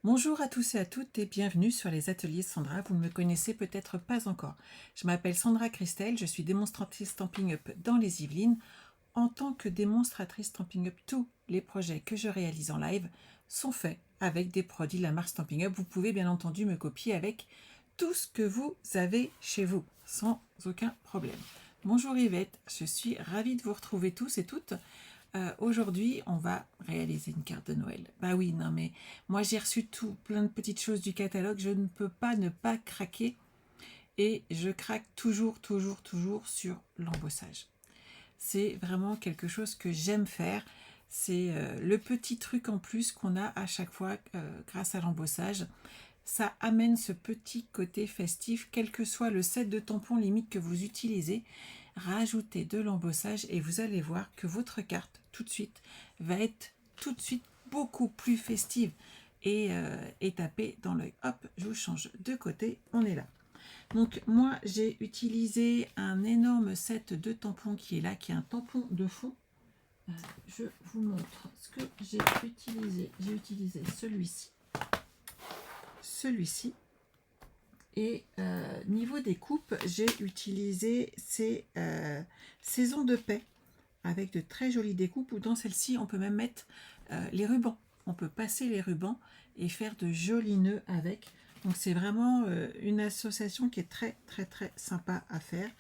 Bonjour à tous et à toutes et bienvenue sur les ateliers Sandra. Vous ne me connaissez peut-être pas encore. Je m'appelle Sandra Christelle, je suis démonstratrice Stampin' Up dans les Yvelines. En tant que démonstratrice Stampin' Up, tous les projets que je réalise en live sont faits avec des produits de la marque Stampin' Up. Vous pouvez bien entendu me copier avec tout ce que vous avez chez vous, sans aucun problème. Bonjour Yvette, je suis ravie de vous retrouver tous et toutes. Aujourd'hui, on va réaliser une carte de Noël. Bah oui, non mais moi j'ai reçu plein de petites choses du catalogue, je ne peux pas ne pas craquer et je craque toujours sur l'embossage. C'est vraiment quelque chose que j'aime faire. C'est le petit truc en plus qu'on a à chaque fois grâce à l'embossage. Ça amène ce petit côté festif, quel que soit le set de tampons limite que vous utilisez. Rajoutez de l'embossage et vous allez voir que votre carte tout de suite va être tout de suite beaucoup plus festive et tapée dans l'œil. Hop, je vous change de côté, on est là. Donc moi j'ai utilisé un énorme set de tampons qui est là, qui est un tampon de fond. Je vous montre ce que j'ai utilisé. J'ai utilisé celui-ci. Et niveau des coupes, j'ai utilisé ces saisons de paix avec de très jolies découpes, ou dans celle-ci, on peut même mettre les rubans. On peut passer les rubans et faire de jolis nœuds avec. Donc c'est vraiment une association qui est très sympa à faire.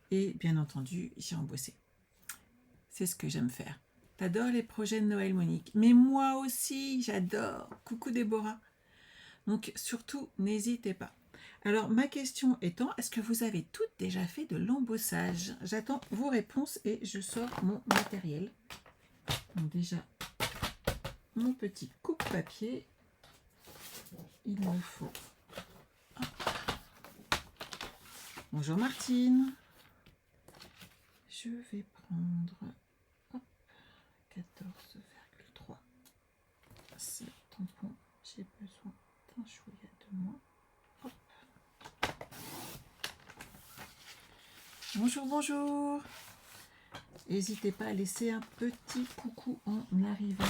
Et bien entendu, j'ai embossé. C'est ce que j'aime faire. T'adores les projets de Noël, Monique? Mais moi aussi, j'adore. Coucou Déborah. Donc surtout, n'hésitez pas. Alors ma question étant, est-ce que vous avez toutes déjà fait de l'embossage? J'attends vos réponses et je sors mon matériel. Donc déjà, mon petit coupe-papier. Il me faut... Hop. Bonjour Martine. Je vais prendre 14,3. Ce tampon, j'ai besoin d'un chouïa de moins. Hop. Bonjour, bonjour. N'hésitez pas à laisser un petit coucou en arrivant.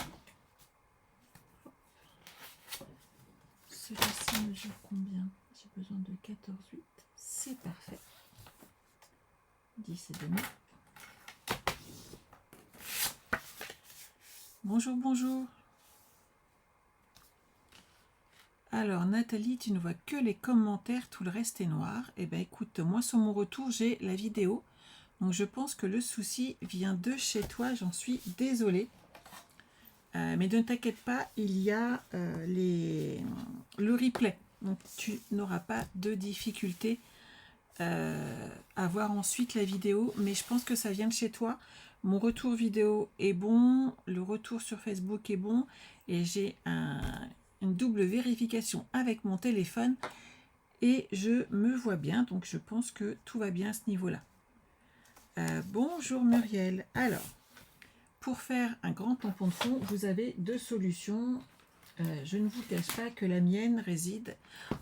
Celui-ci mesure combien? J'ai besoin de 14,8. C'est parfait. 10 et demi. Bonjour, bonjour. Alors Nathalie, tu ne vois que les commentaires, tout le reste est noir. Eh bien écoute, moi sur mon retour, j'ai la vidéo. Donc je pense que le souci vient de chez toi, j'en suis désolée. Mais ne t'inquiète pas, il y a le replay. Donc tu n'auras pas de difficulté à voir ensuite la vidéo. Mais je pense que ça vient de chez toi. Mon retour vidéo est bon, le retour sur Facebook est bon. Et j'ai une double vérification avec mon téléphone. Et je me vois bien, donc je pense que tout va bien à ce niveau-là. Bonjour Muriel. Alors, pour faire un grand tampon de fond, vous avez deux solutions. Je ne vous cache pas que la mienne réside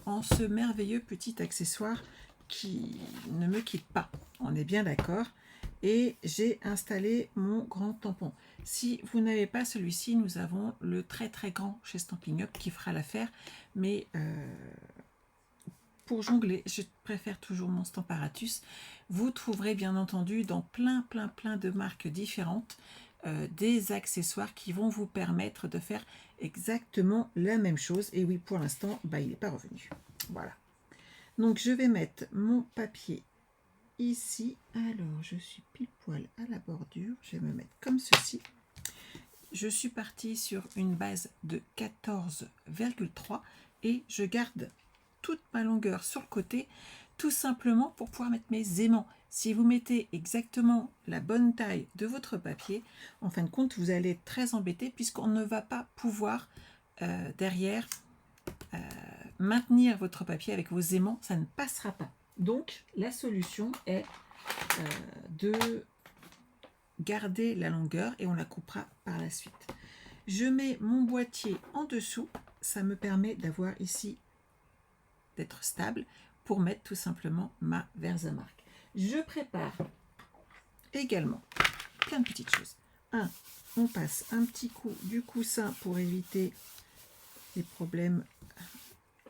en ce merveilleux petit accessoire qui ne me quitte pas. On est bien d'accord. Et j'ai installé mon grand tampon. Si vous n'avez pas celui-ci, nous avons le très grand chez Stampin' Up qui fera l'affaire. Mais pour jongler, je préfère toujours mon Stamparatus. Vous trouverez bien entendu dans plein de marques différentes des accessoires qui vont vous permettre de faire exactement la même chose. Et oui, pour l'instant, il n'est pas revenu. Voilà. Donc, je vais mettre mon papier ici. Alors, je suis pile poil à la bordure. Je vais me mettre comme ceci. Je suis partie sur une base de 14,3 et je garde toute ma longueur sur le côté, tout simplement pour pouvoir mettre mes aimants. Si vous mettez exactement la bonne taille de votre papier, en fin de compte, vous allez être très embêté puisqu'on ne va pas pouvoir derrière maintenir votre papier avec vos aimants, ça ne passera pas. Donc, la solution est de garder la longueur et on la coupera par la suite. Je mets mon boîtier en dessous, ça me permet d'avoir ici d'être stable pour mettre tout simplement ma Versamark. Je prépare également plein de petites choses. On passe un petit coup du coussin pour éviter les problèmes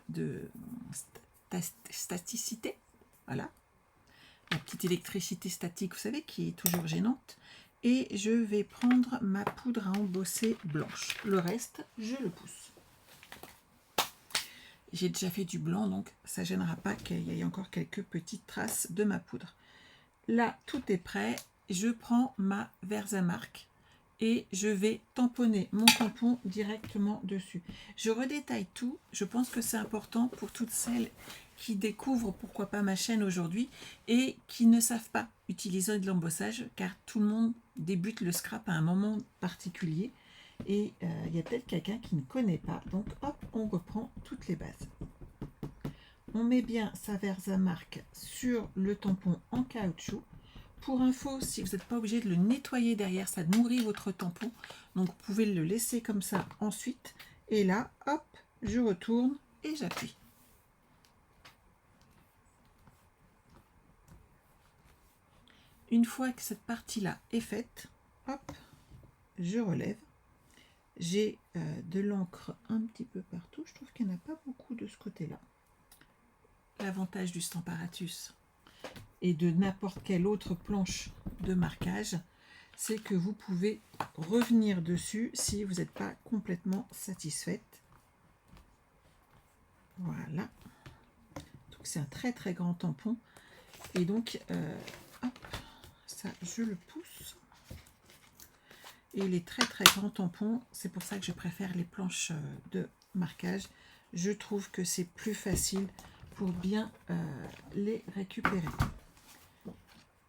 de staticité. Voilà. La petite électricité statique, vous savez, qui est toujours gênante. Et je vais prendre ma poudre à embosser blanche. Le reste, je le pousse. J'ai déjà fait du blanc, donc ça ne gênera pas qu'il y ait encore quelques petites traces de ma poudre. Là, tout est prêt. Je prends ma Versamark et je vais tamponner mon tampon directement dessus. Je redétaille tout. Je pense que c'est important pour toutes celles qui découvrent pourquoi pas ma chaîne aujourd'hui et qui ne savent pas utiliser de l'embossage, car tout le monde débute le scrap à un moment particulier et il y a peut-être quelqu'un qui ne connaît pas. Donc hop, on reprend toutes les bases. On met bien sa Versamark sur le tampon en caoutchouc. Pour info, si vous n'êtes pas obligé de le nettoyer derrière, ça nourrit votre tampon. Donc vous pouvez le laisser comme ça ensuite. Et là, hop, je retourne et j'appuie. Une fois que cette partie-là est faite, hop, je relève. J'ai de l'encre un petit peu partout. Je trouve qu'il n'y en a pas beaucoup de ce côté-là. L'avantage du Stamparatus et de n'importe quelle autre planche de marquage, c'est que vous pouvez revenir dessus si vous n'êtes pas complètement satisfaite. Voilà. Donc c'est un très très grand tampon. Et donc, hop, ça je le pousse. Et les très très grands tampons, c'est pour ça que je préfère les planches de marquage. Je trouve que c'est plus facile pour bien les récupérer.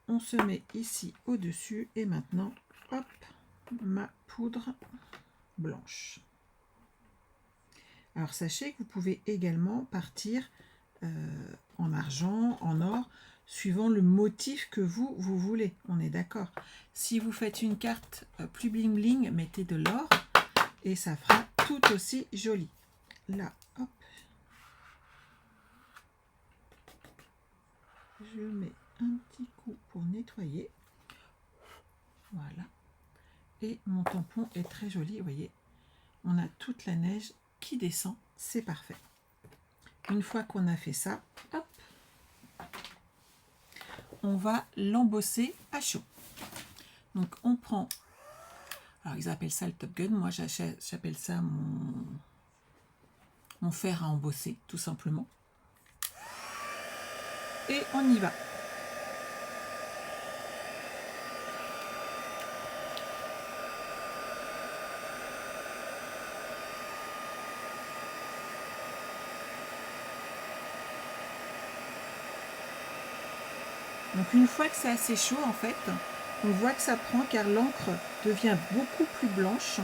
On se met ici au-dessus et maintenant, hop, ma poudre blanche. Alors sachez que vous pouvez également partir en argent, en or, suivant le motif que vous voulez. On est d'accord. Si vous faites une carte plus bling bling, mettez de l'or et ça fera tout aussi joli. Là, hop, je mets un petit coup pour nettoyer. Voilà. Et mon tampon est très joli, vous voyez. On a toute la neige qui descend, c'est parfait. Une fois qu'on a fait ça, hop, on va l'embosser à chaud. Donc on prend, alors ils appellent ça le Top Gun, moi j'appelle ça mon fer à embosser, tout simplement. Et on y va. Donc une fois que c'est assez chaud, en fait, on voit que ça prend car l'encre devient beaucoup plus blanche.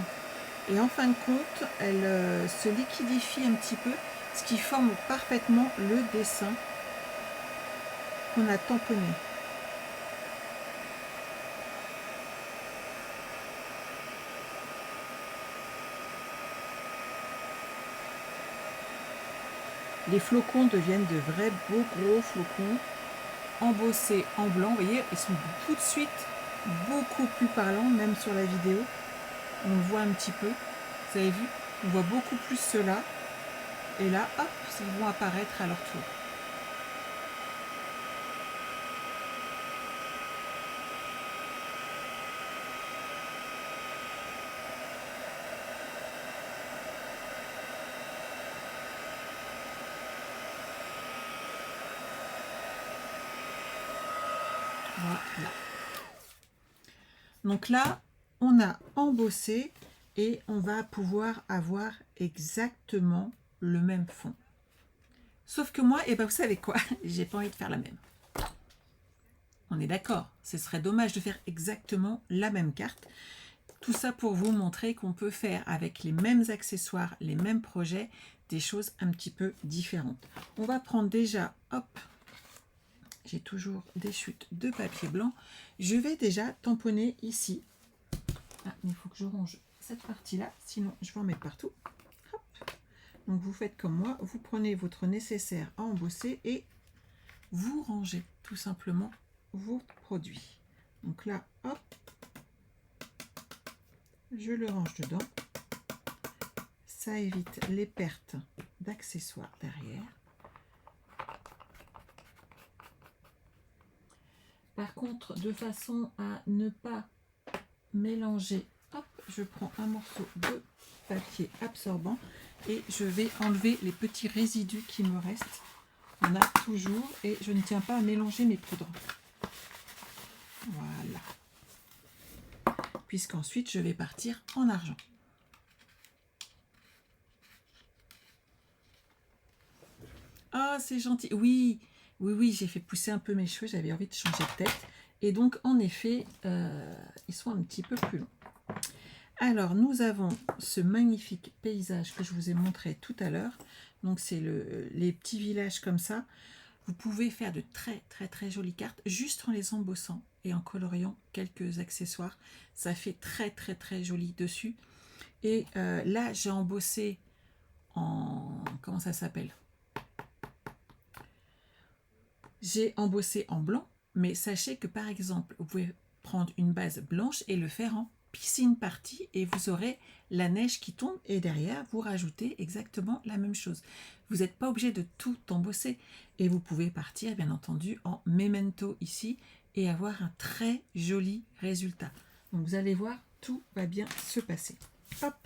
Et en fin de compte, elle se liquidifie un petit peu, ce qui forme parfaitement le dessin qu'on a tamponné. Les flocons deviennent de vrais beaux gros flocons embossés en blanc. Vous voyez, ils sont tout de suite beaucoup plus parlants, même sur la vidéo. On le voit un petit peu. Vous avez vu, on voit beaucoup plus ceux-là. Et là, hop, ils vont apparaître à leur tour. Voilà. Donc là, on a embossé et on va pouvoir avoir exactement le même fond. Sauf que moi, eh ben, vous savez quoi, j'ai pas envie de faire la même. On est d'accord, ce serait dommage de faire exactement la même carte. Tout ça pour vous montrer qu'on peut faire avec les mêmes accessoires, les mêmes projets, des choses un petit peu différentes. On va prendre déjà, hop, j'ai toujours des chutes de papier blanc. Je vais déjà tamponner ici. Ah, mais il faut que je range cette partie-là, sinon je vais en mettre partout. Hop. Donc vous faites comme moi, vous prenez votre nécessaire à embosser et vous rangez tout simplement vos produits. Donc là, hop, je le range dedans. Ça évite les pertes d'accessoires derrière. Par contre, de façon à ne pas mélanger, hop, je prends un morceau de papier absorbant et je vais enlever les petits résidus qui me restent. On a toujours, et je ne tiens pas à mélanger mes poudres. Voilà. Puisqu'ensuite, je vais partir en argent. Ah, c'est gentil. Oui, oui, oui, j'ai fait pousser un peu mes cheveux. J'avais envie de changer de tête. Et donc, en effet, ils sont un petit peu plus longs. Alors, nous avons ce magnifique paysage que je vous ai montré tout à l'heure. Donc, c'est les petits villages comme ça. Vous pouvez faire de très, très, très jolies cartes juste en les embossant et en coloriant quelques accessoires. Ça fait très, très, très joli dessus. Et là, j'ai embossé en... Comment ça s'appelle? J'ai embossé en blanc, mais sachez que par exemple, vous pouvez prendre une base blanche et le faire en piscine party et vous aurez la neige qui tombe et derrière, vous rajoutez exactement la même chose. Vous n'êtes pas obligé de tout embosser et vous pouvez partir bien entendu en memento ici et avoir un très joli résultat. Donc vous allez voir, tout va bien se passer. Hop,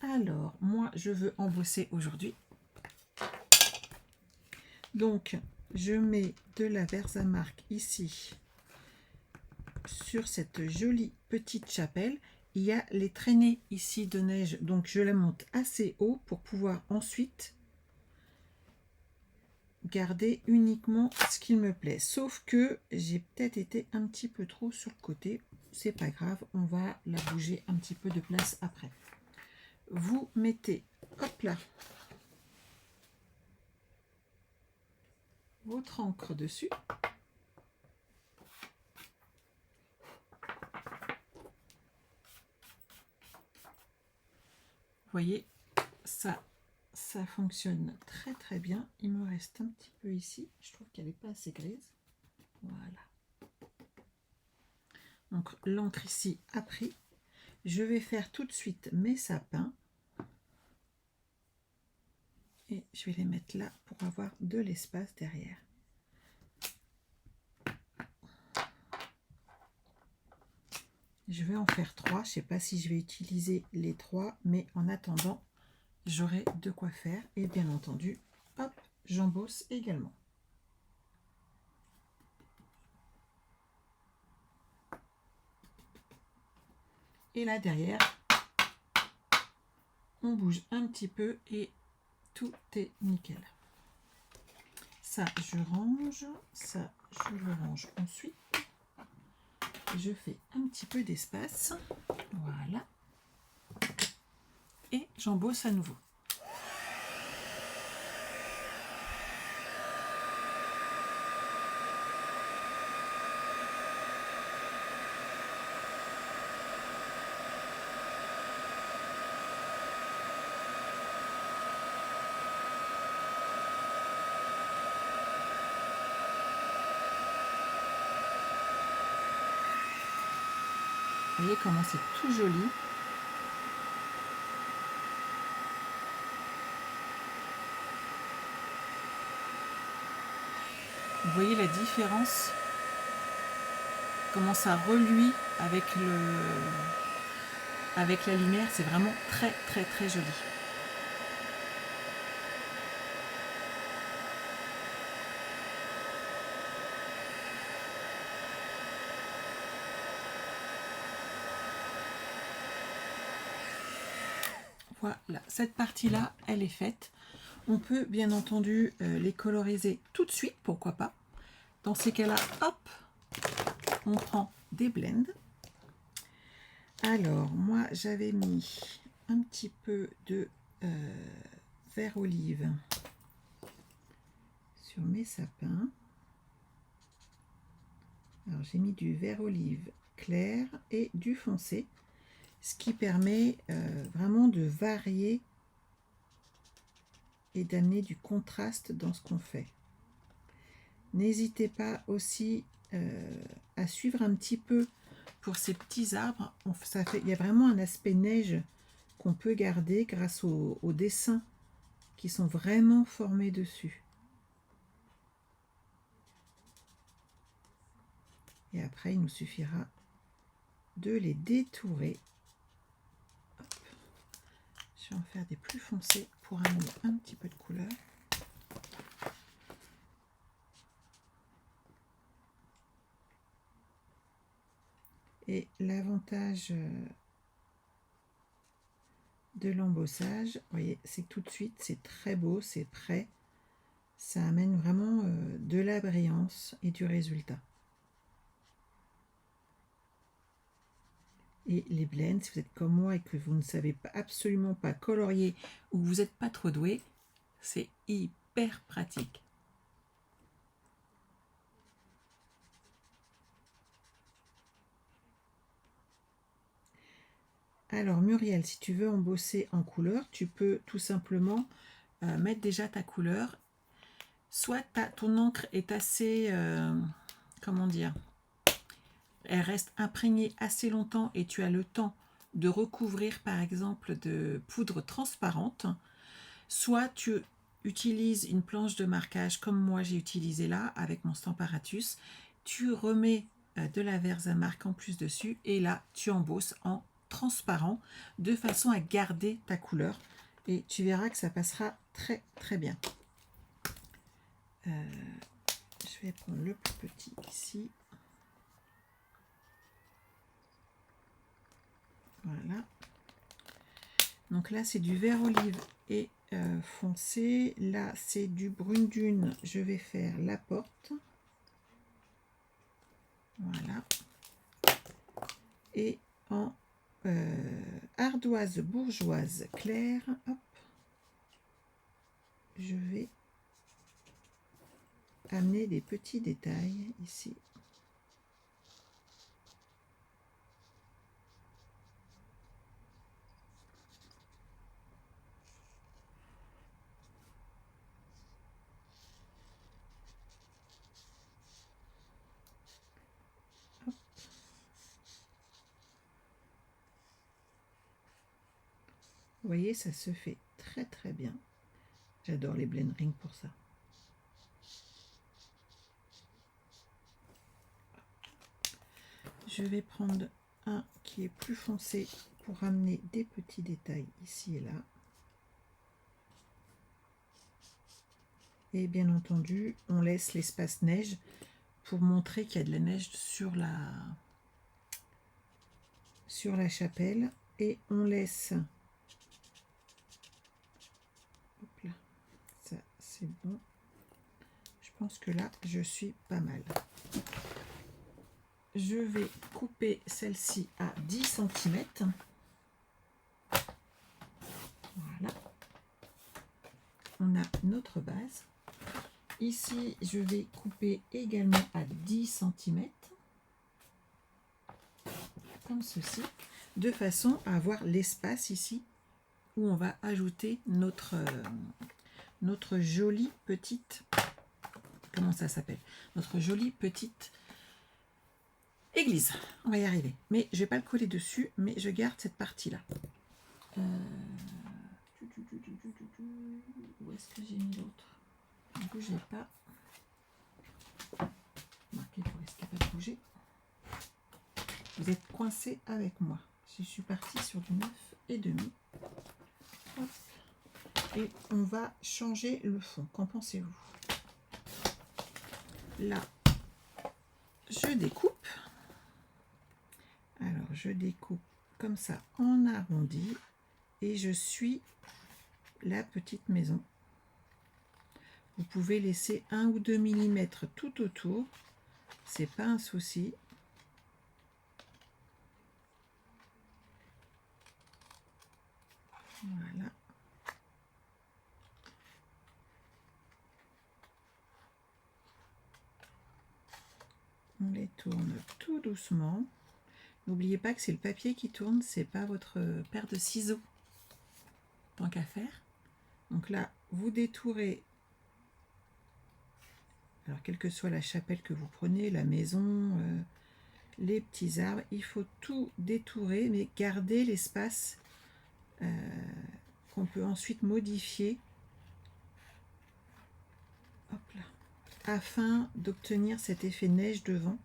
alors moi je veux embosser aujourd'hui. Donc je mets de la Versamark ici sur cette jolie petite chapelle. Il y a les traînées ici de neige, donc je la monte assez haut pour pouvoir ensuite garder uniquement ce qu'il me plaît. Sauf que j'ai peut-être été un petit peu trop sur le côté. C'est pas grave, on va la bouger un petit peu de place après. Vous mettez, hop là, votre encre dessus. Vous voyez, ça fonctionne très très bien. Il me reste un petit peu ici. Je trouve qu'elle n'est pas assez grise. Voilà. Donc l'encre ici a pris. Je vais faire tout de suite mes sapins. Et je vais les mettre là pour avoir de l'espace derrière. Je vais en faire 3. Je ne sais pas si je vais utiliser les 3, mais en attendant, j'aurai de quoi faire. Et bien entendu, hop, j'embosse également. Et là derrière, on bouge un petit peu et tout est nickel. Ça, je range. Ça, je le range ensuite. Je fais un petit peu d'espace. Voilà. Et j'embosse à nouveau. Vous voyez comment c'est tout joli. Vous voyez la différence, comment ça reluit avec la lumière, c'est vraiment très très très joli. Voilà, cette partie-là, elle est faite. On peut bien entendu les coloriser tout de suite, pourquoi pas. Dans ces cas-là, hop, on prend des blends. Alors, moi, j'avais mis un petit peu de vert olive sur mes sapins. Alors, j'ai mis du vert olive clair et du foncé, ce qui permet vraiment de varier et d'amener du contraste dans ce qu'on fait. N'hésitez pas aussi à suivre un petit peu pour ces petits arbres. Il y a vraiment un aspect neige qu'on peut garder grâce aux dessins qui sont vraiment formés dessus. Et après, il nous suffira de les détourer. Hop. Je vais en faire des plus foncés pour amener un petit peu de couleur. Et l'avantage de l'embossage, vous voyez, c'est que tout de suite, c'est très beau, c'est prêt. Ça amène vraiment de la brillance et du résultat. Et les blends, si vous êtes comme moi et que vous ne savez absolument pas colorier ou vous n'êtes pas trop doué, c'est hyper pratique. Alors Muriel, si tu veux embosser en couleur, tu peux tout simplement mettre déjà ta couleur. Soit ton encre est assez, comment dire, elle reste imprégnée assez longtemps et tu as le temps de recouvrir par exemple de poudre transparente. Soit tu utilises une planche de marquage comme moi j'ai utilisé là avec mon Stamparatus. Tu remets de la Versamark en plus dessus et là tu embosses en transparent de façon à garder ta couleur et tu verras que ça passera très très bien. Je vais prendre le plus petit ici. Voilà. Donc là c'est du vert olive et foncé. Là c'est du brune dune. Je vais faire la porte. Voilà. Et en ardoise bourgeoise claire, hop, je vais amener des petits détails ici. Hop. Vous voyez, ça se fait très très bien. J'adore les blend rings pour ça. Je vais prendre un qui est plus foncé pour ramener des petits détails ici et là. Et bien entendu, on laisse l'espace neige pour montrer qu'il y a de la neige sur la chapelle. Et on laisse... Hop là, ça c'est bon. Je pense que là, je suis pas mal. Je vais couper celle-ci à 10 cm. Voilà. On a notre base. Ici, je vais couper également à 10 cm. Comme ceci. De façon à avoir l'espace ici où on va ajouter notre jolie petite... Comment ça s'appelle? Notre jolie petite... église, on va y arriver. Mais je vais pas le coller dessus, mais je garde cette partie-là. Où est-ce que j'ai mis l'autre? Ne bougez pas. Marquez pour risquer pas de bouger. Vous êtes coincé avec moi. Je suis partie sur du 9,5. Hop. Et on va changer le fond. Qu'en pensez-vous? Là, je découpe. Alors, je découpe comme ça en arrondi et je suis la petite maison. Vous pouvez laisser 1 ou 2 mm tout autour, c'est pas un souci. Voilà. On les tourne tout doucement. N'oubliez pas que c'est le papier qui tourne, c'est pas votre paire de ciseaux. Tant qu'à faire. Donc là, vous détourez. Alors, quelle que soit la chapelle que vous prenez, la maison, les petits arbres, il faut tout détourer, mais garder l'espace qu'on peut ensuite modifier. Hop là, afin d'obtenir cet effet neige devant.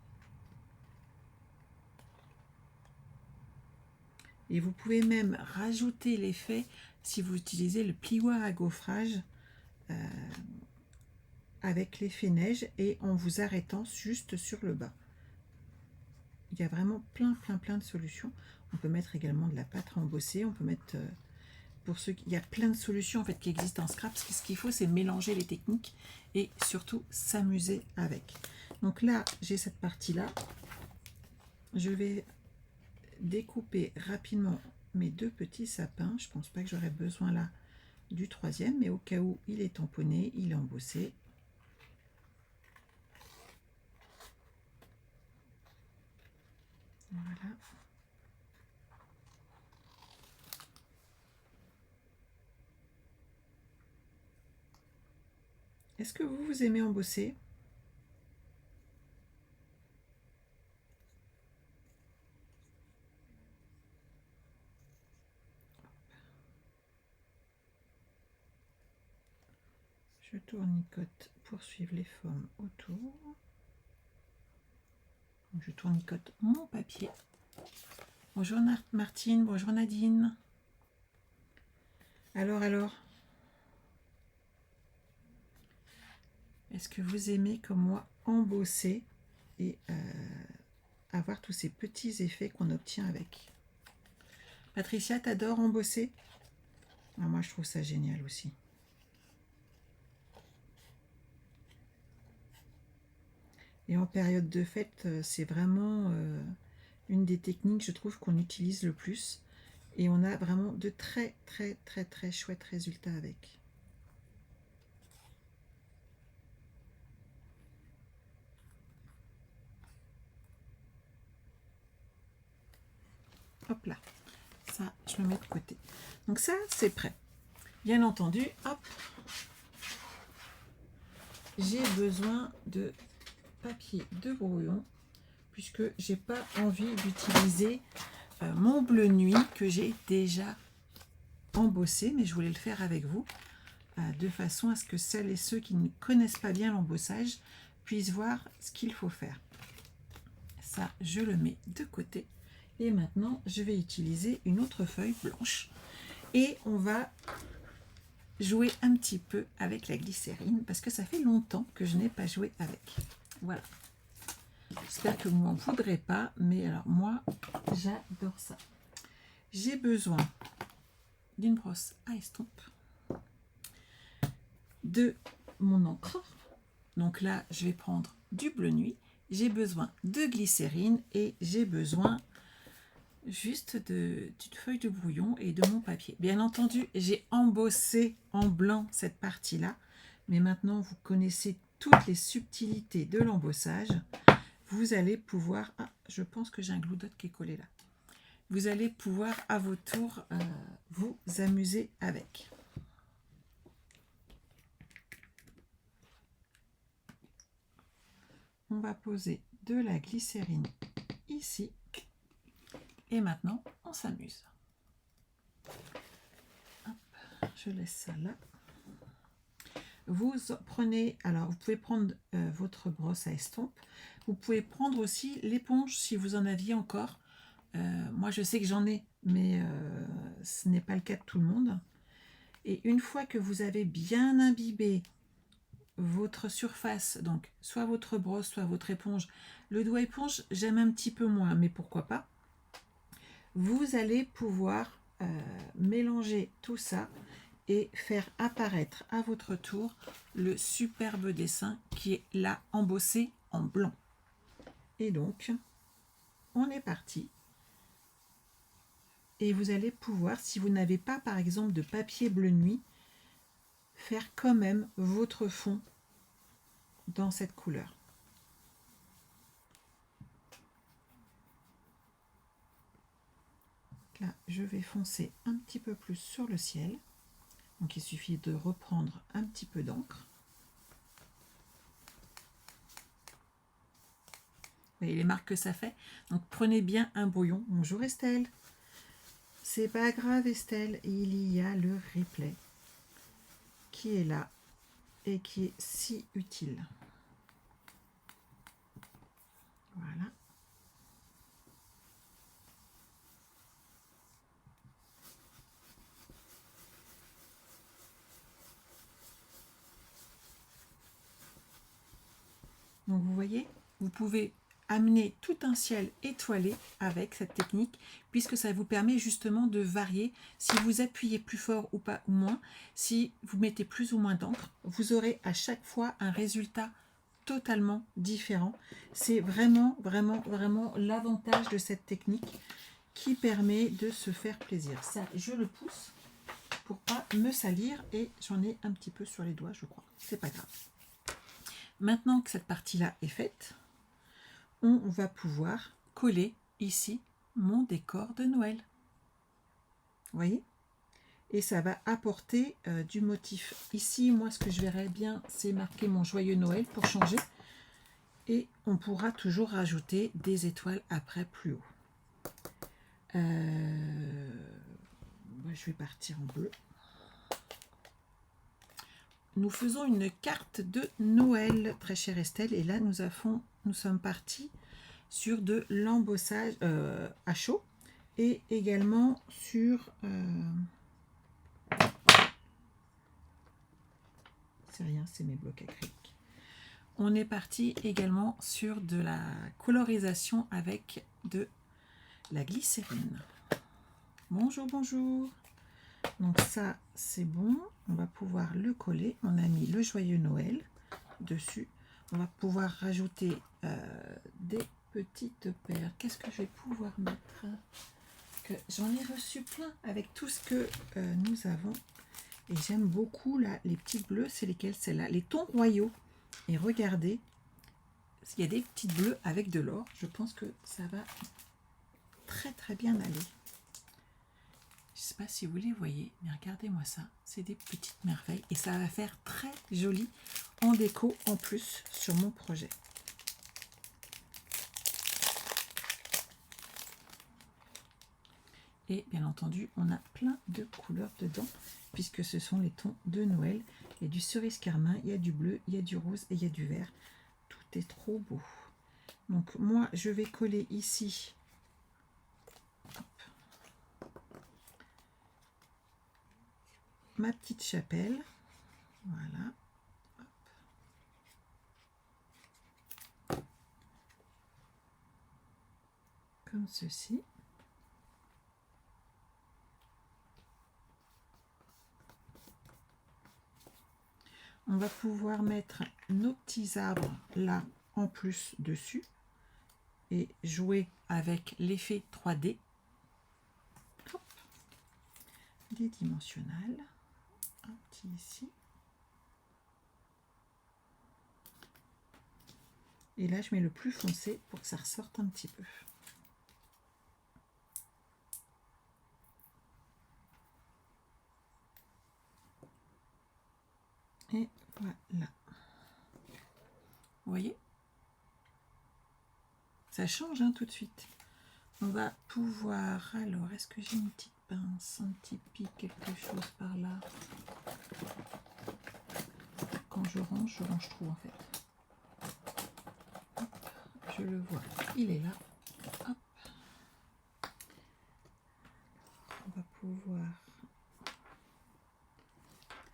Et vous pouvez même rajouter l'effet si vous utilisez le plioir à gaufrage avec l'effet neige et en vous arrêtant juste sur le bas. Il y a vraiment plein de solutions. On peut mettre également de la pâte à embosser, on peut mettre, pour ceux qui... il y a plein de solutions en fait qui existent en scrap. Ce qu'il faut, c'est mélanger les techniques et surtout s'amuser avec. Donc là, j'ai cette partie-là. Je vais découper rapidement mes 2 petits sapins. Je pense pas que j'aurai besoin là du 3e, mais au cas où il est tamponné, il est embossé. Voilà. Est-ce que vous aimez embosser? Je tournicote pour suivre les formes autour. Je tournicote mon papier. Bonjour Martine, bonjour Nadine. Alors, est-ce que vous aimez comme moi embosser et avoir tous ces petits effets qu'on obtient avec? Patricia, t'adores embosser? Moi, je trouve ça génial aussi. Et en période de fête, c'est vraiment une des techniques, je trouve, qu'on utilise le plus. Et on a vraiment de très chouettes résultats avec. Hop là, ça, je le mets de côté. Donc ça, c'est prêt. Bien entendu, hop, j'ai besoin de papier de brouillon, puisque j'ai pas envie d'utiliser mon bleu nuit que j'ai déjà embossé, mais je voulais le faire avec vous, de façon à ce que celles et ceux qui ne connaissent pas bien l'embossage puissent voir ce qu'il faut faire. Ça, je le mets de côté. Et maintenant, je vais utiliser une autre feuille blanche. Et on va jouer un petit peu avec la glycérine, parce que ça fait longtemps que je n'ai pas joué avec. Voilà. J'espère que vous ne m'en voudrez pas, mais alors moi, j'adore ça. J'ai besoin d'une brosse à estompe, de mon encre. Donc là, je vais prendre du bleu nuit. J'ai besoin de glycérine et j'ai besoin juste d'une feuille de brouillon et de mon papier. Bien entendu, j'ai embossé en blanc cette partie-là, mais maintenant vous connaissez toutes les subtilités de l'embossage. Vous allez pouvoir... Ah, je pense que j'ai un glue dot qui est collé là. Vous allez pouvoir à votre tour vous amuser avec. On va poser de la glycérine ici. Et maintenant, on s'amuse. Je laisse ça là. Vous prenez, alors vous pouvez prendre votre brosse à estompe. Vous pouvez prendre aussi l'éponge si vous en aviez encore. Moi, je sais que j'en ai, mais ce n'est pas le cas de tout le monde. Et une fois que vous avez bien imbibé votre surface, donc soit votre brosse, soit votre éponge, le doigt éponge, j'aime un petit peu moins, mais pourquoi pas. Vous allez pouvoir mélanger tout ça et faire apparaître à votre tour le superbe dessin qui est là embossé en blanc. Et donc, on est parti. Et vous allez pouvoir, si vous n'avez pas par exemple de papier bleu nuit, faire quand même votre fond dans cette couleur. Là, je vais foncer un petit peu plus sur le ciel. Donc il suffit de reprendre un petit peu d'encre. Vous voyez les marques que ça fait. Donc prenez bien un brouillon. Bonjour Estelle. C'est pas grave Estelle, il y a le replay qui est là et qui est si utile. Voilà. Donc vous voyez, vous pouvez amener tout un ciel étoilé avec cette technique, puisque ça vous permet justement de varier. Si vous appuyez plus fort ou pas ou moins, si vous mettez plus ou moins d'encre, vous aurez à chaque fois un résultat totalement différent. C'est vraiment l'avantage de cette technique qui permet de se faire plaisir. Ça, je le pousse pour pas me salir et j'en ai un petit peu sur les doigts, je crois. C'est pas grave. Maintenant que cette partie-là est faite, on va pouvoir coller ici mon décor de Noël. Vous voyez? Et ça va apporter du motif. Ici, moi, ce que je verrais bien, c'est marquer mon joyeux Noël pour changer. Et on pourra toujours rajouter des étoiles après plus haut. Je vais partir en bleu. Nous faisons une carte de Noël, très chère Estelle, et là nous sommes partis sur de l'embossage à chaud et également sur c'est rien, c'est mes blocs acryliques. On est parti également sur de la colorisation avec de la glycérine. Bonjour, bonjour. Donc ça, c'est bon. On va pouvoir le coller. On a mis le joyeux Noël dessus. On va pouvoir rajouter des petites perles. Qu'est-ce que je vais pouvoir mettre? Que j'en ai reçu plein avec tout ce que nous avons. Et j'aime beaucoup là, les petits bleus. C'est lesquels? C'est là, les tons royaux. Et regardez, il y a des petits bleus avec de l'or. Je pense que ça va très bien aller. Je ne sais pas si vous les voyez, mais regardez-moi ça. C'est des petites merveilles. Et ça va faire très joli en déco en plus sur mon projet. Et bien entendu, on a plein de couleurs dedans, puisque ce sont les tons de Noël. Il y a du cerise carmin, il y a du bleu, il y a du rose et il y a du vert. Tout est trop beau. Donc moi, je vais coller ici. Ma petite chapelle, voilà, hop. Comme ceci. On va pouvoir mettre nos petits arbres là en plus dessus et jouer avec l'effet 3D. Hop. Des dimensionnels. Un petit ici. Et là, je mets le plus foncé pour que ça ressorte un petit peu. Et voilà. Vous voyez? Ça change hein, tout de suite. On va pouvoir... Alors, est-ce que j'ai une petite pince, un petit pic, quelque chose par là? Quand je range trop en fait. Hop, je le vois, il est là. Hop. On va pouvoir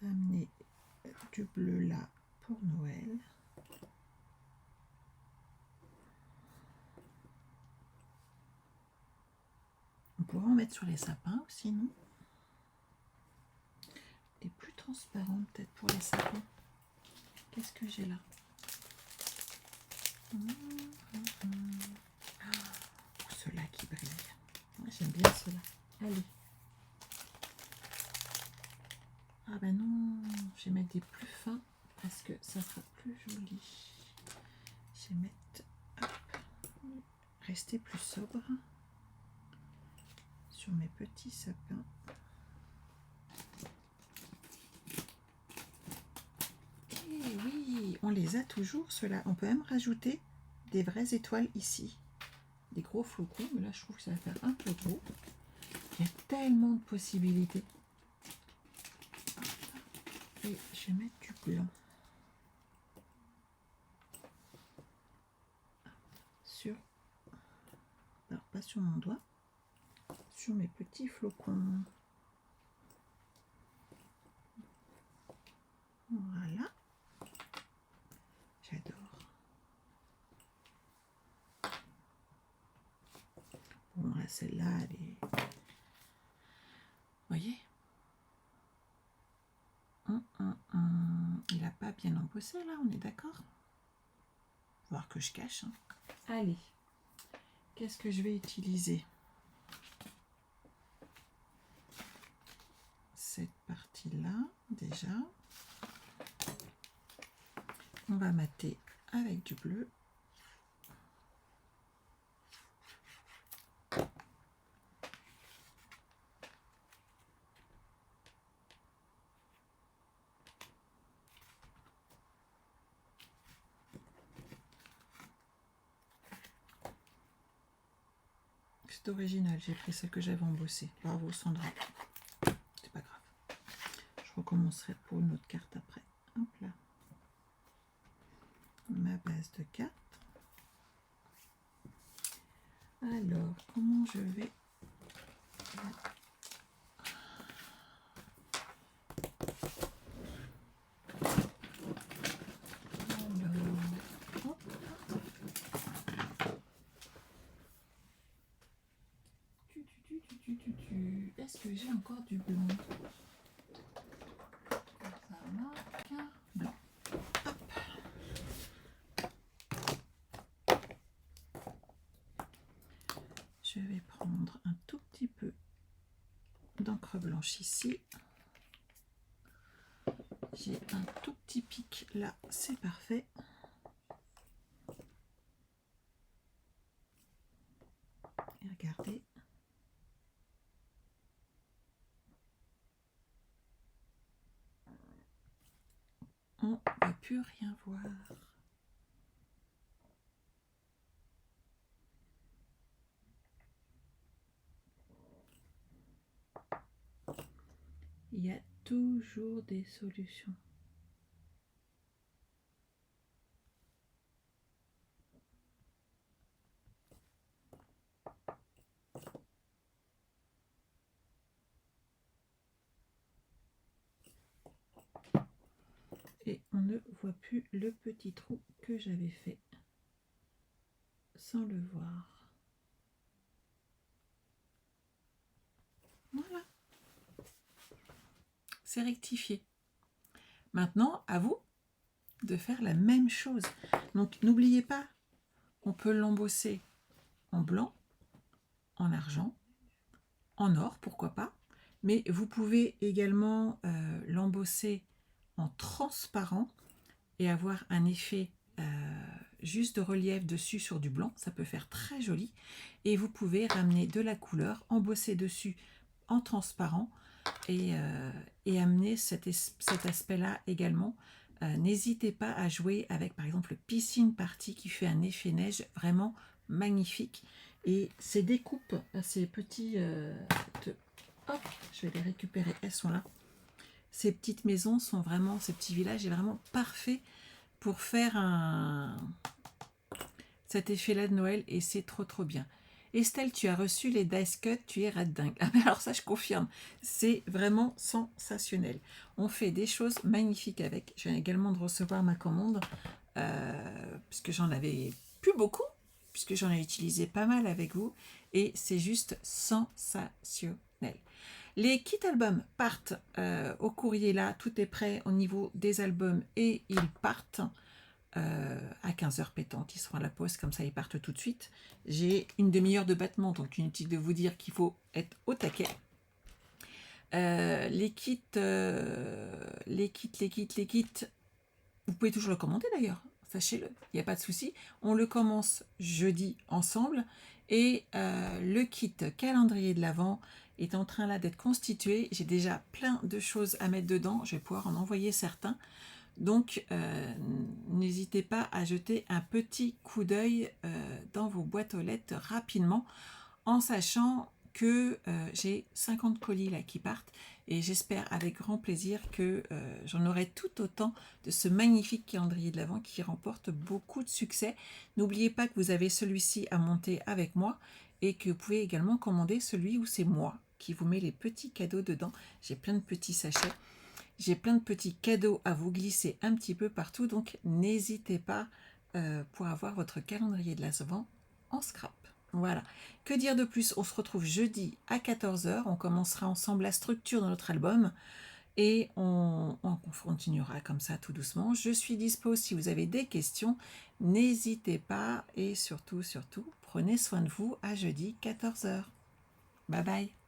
amener du bleu là pour Noël. On pourra en mettre sur les sapins aussi, non? Et plus transparent peut-être pour les sapins. Qu'est-ce que j'ai là? Ceux-là qui brillent. J'aime bien ceux-là. Allez. Ah ben non, je vais mettre des plus fins parce que ça sera plus joli. Je vais mettre, hop, rester plus sobre sur mes petits sapins. Et oui, on les a toujours ceux-là. On peut même rajouter des vraies étoiles ici. Des gros flocons, mais là je trouve que ça va faire un peu gros. Il y a tellement de possibilités. Et je vais mettre du blanc sur, alors pas sur mon doigt, sur mes petits flocons. Voilà. J'adore. Bon, là, celle-là, elle est... Vous voyez? Il n'a pas bien embossé, là, on est d'accord? Faut voir que je cache. Hein. Allez. Qu'est-ce que je vais utiliser? Cette partie-là, déjà. On va mater avec du bleu. C'est original, j'ai pris celle que j'avais embossée. Bravo Sandra. C'est pas grave. Je recommencerai pour une autre carte après. Hop là. Ma base de 4. Alors, comment je vais... Est-ce que j'ai encore du blanc? Ça marque blanc. Hop. Je vais prendre un tout petit peu d'encre blanche ici. J'ai un tout petit pic là, c'est parfait. Et regardez. On ne va plus rien voir. Il y a toujours des solutions. Et on ne voit plus le petit trou que j'avais fait sans le voir. Voilà. C'est rectifié. Maintenant, à vous de faire la même chose. Donc, n'oubliez pas, on peut l'embosser en blanc, en argent, en or, pourquoi pas. Mais vous pouvez également l'embosser en transparent et avoir un effet juste de relief dessus sur du blanc. Ça peut faire très joli. Et vous pouvez ramener de la couleur, embosser dessus en transparent et amener cet aspect-là également. N'hésitez pas à jouer avec, par exemple, Piscine Party qui fait un effet neige vraiment magnifique. Et ces découpes, ces petits... hop, je vais les récupérer, elles sont là. Ces petites maisons sont vraiment, ces petits villages est vraiment parfait pour faire cet effet-là de Noël et c'est trop bien. Estelle, tu as reçu les dice cut, tu es red dingue. Ah ben alors ça, je confirme, c'est vraiment sensationnel. On fait des choses magnifiques avec. Je viens également de recevoir ma commande, puisque j'en avais plus beaucoup, puisque j'en ai utilisé pas mal avec vous, et c'est juste sensationnel. Les kits albums partent au courrier là, tout est prêt au niveau des albums et ils partent à 15h pétantes, ils seront à la poste, comme ça ils partent tout de suite. J'ai une demi-heure de battement, donc inutile de vous dire qu'il faut être au taquet. Les kits, vous pouvez toujours le commander d'ailleurs, sachez-le, il n'y a pas de souci. On le commence jeudi ensemble et le kit calendrier de l'Avent est en train là d'être constitué. J'ai déjà plein de choses à mettre dedans, je vais pouvoir en envoyer certains. Donc, n'hésitez pas à jeter un petit coup d'œil dans vos boîtes aux lettres rapidement, en sachant que j'ai 50 colis là qui partent et j'espère avec grand plaisir que j'en aurai tout autant de ce magnifique calendrier de l'Avent qui remporte beaucoup de succès. N'oubliez pas que vous avez celui-ci à monter avec moi et que vous pouvez également commander celui où c'est moi qui vous met les petits cadeaux dedans. J'ai plein de petits sachets. J'ai plein de petits cadeaux à vous glisser un petit peu partout, donc n'hésitez pas pour avoir votre calendrier de l'Avent en scrap. Voilà. Que dire de plus? On se retrouve jeudi à 14 h. On commencera ensemble la structure de notre album et on continuera comme ça tout doucement. Je suis dispo si vous avez des questions. N'hésitez pas et surtout, prenez soin de vous à jeudi 14 h. Bye bye.